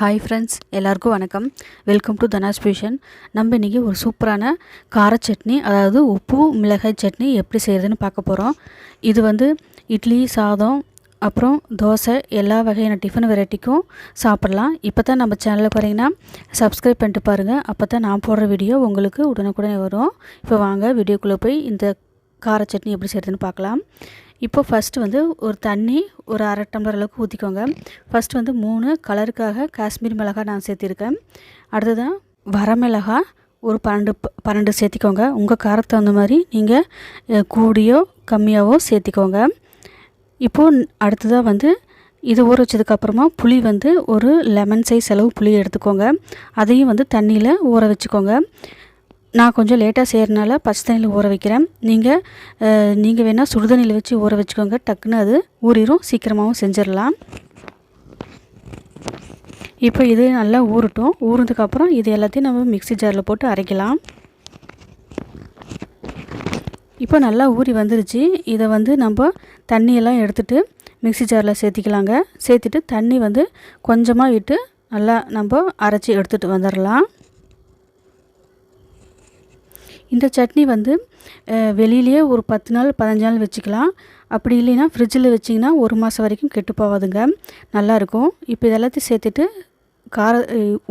Hi friends, எல்லாருக்கும் வணக்கம். Welcome to Dhana's fusion. நம்ம இன்றைக்கி ஒரு சூப்பரான கார சட்னி, அதாவது உப்பு மிளகாய் சட்னி எப்படி செய்கிறதுன்னு பார்க்க போகிறோம். இது வந்து இட்லி, சாதம், அப்புறம் தோசை, எல்லா வகையான டிஃபன் வெரைட்டிக்கும் சாப்பிட்லாம். இப்போ தான் நம்ம சேனலுக்கு வரீங்கன்னா சப்ஸ்கிரைப் பண்ணிட்டு பாருங்கள். அப்போ தான் நான் போடுற வீடியோ உங்களுக்கு உடனுக்குடனே வரும். இப்போ வாங்க வீடியோக்குள்ளே போய் இந்த கார சட்னி எப்படி செய்கிறதுன்னு பார்க்கலாம். இப்போ ஃபஸ்ட்டு வந்து ஒரு தண்ணி ஒரு அரை டம்ளர் அளவுக்கு ஊற்றிக்கோங்க. ஃபஸ்ட்டு வந்து 3 கலருக்காக காஷ்மீர் மிளகாய் நான் சேர்த்திருக்கேன். அடுத்ததான் வரமிளகாய் ஒரு 12 சேர்த்திக்கோங்க. உங்கள் காரத்துக்கு தகுந்த மாதிரி நீங்கள் கூடியோ கம்மியாகவோ சேர்த்திக்கோங்க. இப்போது அடுத்ததாக வந்து இது ஊற வச்சதுக்கப்புறமா புளி வந்து ஒரு லெமன் சைஸ் அளவு புளி எடுத்துக்கோங்க. அதையும் வந்து தண்ணியில் ஊற வச்சுக்கோங்க. நான் கொஞ்சம் லேட்டாக செய்கிறனால பச்சை தண்ணியில் ஊற வைக்கிறேன். நீங்கள் வேணால் சுடுதண்ணியில் வச்சு ஊற வச்சுக்கோங்க. டக்குன்னு அது ஊறிடும், சீக்கிரமாகவும் செஞ்சிடலாம். இப்போ இது நல்லா ஊறட்டும். ஊறினதுக்கப்புறம் இது எல்லாத்தையும் நம்ம மிக்ஸி ஜாரில் போட்டு அரைக்கலாம். இப்போ நல்லா ஊறி வந்துருச்சு. இதை வந்து நம்ம தண்ணியெல்லாம் எடுத்துகிட்டு மிக்ஸி ஜாரில் சேர்த்திக்கலாங்க. சேர்த்துட்டு தண்ணி வந்து கொஞ்சமாக விட்டு நல்லா நம்ம அரைச்சி எடுத்துகிட்டு வந்துடலாம். இந்த சட்னி வந்து வெளியிலேயே ஒரு 10 நாள் 15 நாள் வச்சுக்கலாம். அப்படி இல்லைன்னா ஃப்ரிட்ஜில் வச்சிங்கன்னா 1 மாதம் வரைக்கும் கெட்டு போகாதுங்க, நல்லாயிருக்கும். இப்போ இதெல்லாத்தையும் சேர்த்துட்டு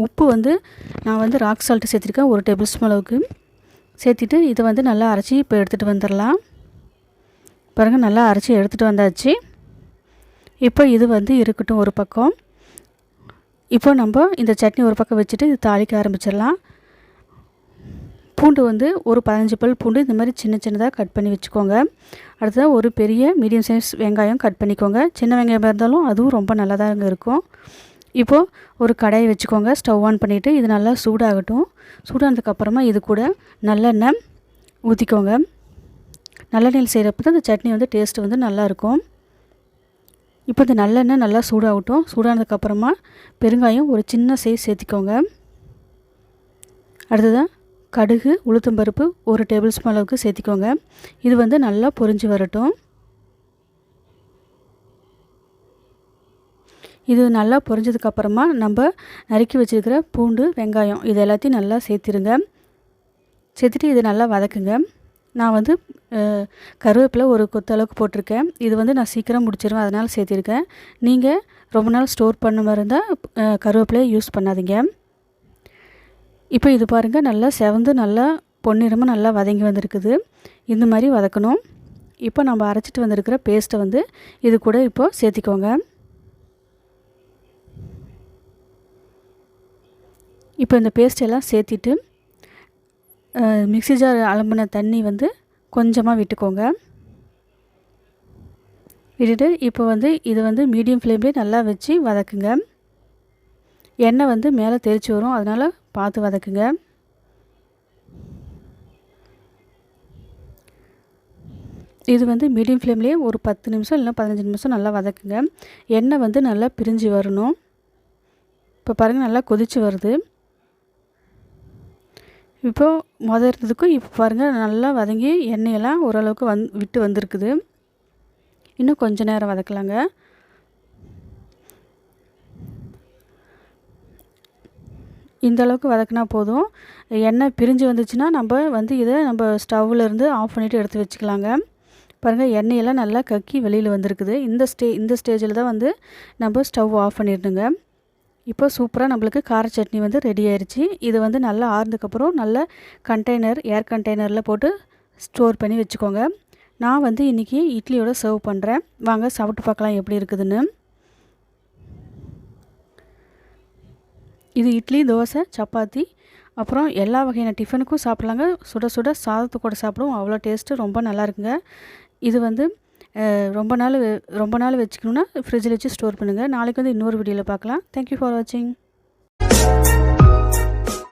உப்பு வந்து நான் வந்து ராக் சால்ட்டு சேர்த்துருக்கேன் 1 டேபிள் ஸ்பூன் அளவுக்கு. சேர்த்துட்டு இதை வந்து நல்லா அரைச்சி இப்போ எடுத்துகிட்டு வந்துடலாம். பாருங்கள், நல்லா அரைச்சி எடுத்துகிட்டு வந்தாச்சு. இப்போ இது வந்து இருக்கட்டும் ஒரு பக்கம். இப்போ நம்ம இந்த சட்னி ஒரு பக்கம் வச்சுட்டு இது தாளிக்க ஆரம்பிச்சிடலாம். பூண்டு வந்து ஒரு 15 பல் பூண்டு இந்த மாதிரி சின்ன சின்னதாக கட் பண்ணி வச்சுக்கோங்க. அடுத்ததாக ஒரு பெரிய மீடியம் சைஸ் வெங்காயம் கட் பண்ணிக்கோங்க. சின்ன வெங்காயம் இருந்தாலும் அதுவும் ரொம்ப நல்லதாக இருக்கும். இப்போது ஒரு கடாயை வச்சுக்கோங்க. ஸ்டவ் ஆன் பண்ணிவிட்டு இது நல்லா சூடாகட்டும். சூடானதுக்கப்புறமா இது கூட நல்லெண்ணெய் ஊற்றிக்கோங்க. நல்லெண்ணெயில் செய்கிறப்ப தான் இந்த சட்னி வந்து டேஸ்ட்டு வந்து நல்லாயிருக்கும். இப்போ இந்த நல்லெண்ணெய் நல்லா சூடாகட்டும். சூடானதுக்கப்புறமா பெருங்காயம் ஒரு சின்ன சைஸ் சேர்த்திக்கோங்க. அடுத்ததாக கடுகு, உளுத்தம்பருப்பு 1 டேபிள் ஸ்பூன் அளவுக்கு சேர்த்திக்கோங்க. இது வந்து நல்லா பொரிஞ்சு வரட்டும். இது நல்லா பொரிஞ்சதுக்கப்புறமா நம்ம நறுக்கி வச்சுருக்கிற பூண்டு, வெங்காயம் இது எல்லாத்தையும் நல்லா சேர்த்திருங்க. சேர்த்துட்டு இது நல்லா வதக்குங்க. நான் வந்து கருவேப்பிலை ஒரு கொத்து அளவுக்கு போட்டிருக்கேன். இது வந்து நான் சீக்கிரம் முடிச்சிருவேன், அதனால் சேர்த்திருக்கேன். நீங்கள் ரொம்ப நாள் ஸ்டோர் பண்ண மாதிரி இருந்தால் கருவேப்பிலையை யூஸ் பண்ணாதீங்க. இப்போ இது பாருங்கள், நல்லா செவந்து நல்லா பொன்னிறமாக நல்லா வதங்கி வந்திருக்குது. இந்த மாதிரி வதக்கணும். இப்போ நம்ம அரைச்சிட்டு வந்திருக்கிற பேஸ்ட்டை வந்து இது கூட இப்போது சேர்த்திக்கோங்க. இப்போ இந்த பேஸ்ட்டெல்லாம் சேர்த்திட்டு மிக்ஸி ஜார் அலம்பின தண்ணி வந்து கொஞ்சமாக விட்டுக்கோங்க. விட்டுட்டு இப்போ வந்து இது வந்து மீடியம் ஃப்ளேம்லேயே நல்லா வச்சு வதக்குங்க. எண்ணெய் வந்து மேலே தெரிச்சு வரும், அதனால் பார்த்து வதக்குங்க. இது வந்து மீடியம் ஃப்ளேம்லேயே ஒரு 10 நிமிஷம் இல்லைனா 15 நிமிஷம் நல்லா வதக்குங்க. எண்ணெய் வந்து நல்லா பிரிஞ்சு வரணும். இப்போ பாருங்கள், நல்லா கொதிச்சு வருது. இப்போது இருந்ததுக்கும் இப்போ பாருங்கள் நல்லா வதங்கி எண்ணெயெல்லாம் ஓரளவுக்கு விட்டு வந்திருக்குது. இன்னும் கொஞ்சம் நேரம் வதக்கலாங்க. இந்த அளவுக்கு வதக்கினா போதும். எண்ணெய் பிரிஞ்சு வந்துச்சுன்னா நம்ம வந்து இதை நம்ம ஸ்டவ்விலேருந்து ஆஃப் பண்ணிவிட்டு எடுத்து வச்சுக்கலாங்க. பாருங்கள், எண்ணெயெல்லாம் நல்லா கக்கி வெளியில் வந்திருக்குது. இந்த ஸ்டேஜில் தான் வந்து நம்ம ஸ்டவ் ஆஃப் பண்ணிடணுங்க. இப்போ சூப்பராக நம்மளுக்கு கார சட்னி வந்து ரெடி ஆயிடுச்சு. இது வந்து நல்லா ஆறுனதுக்கப்புறம் நல்ல ஏர் கண்டெய்னரில் போட்டு ஸ்டோர் பண்ணி வச்சுக்கோங்க. நான் வந்து இன்றைக்கி இட்லியோட சர்வ் பண்ணுறேன். வாங்க சாப்பிட்டு பார்க்கலாம் எப்படி இருக்குதுன்னு. இது இட்லி, தோசை, சப்பாத்தி, அப்புறம் எல்லா வகையான டிஃபனுக்கும் சாப்பிட்லாங்க. சுட சுட சாதத்து கூட சாப்பிடுவோம், அவ்வளோ டேஸ்ட்டு ரொம்ப நல்லா இருக்குங்க. இது வந்து ரொம்ப நாள் வச்சுக்கணுன்னா ஃப்ரிட்ஜில் வச்சு ஸ்டோர் பண்ணுங்கள். நாளைக்கு வந்து இன்னொரு வீடியோவில் பார்க்கலாம். தேங்க்யூ ஃபார் வாட்சிங்.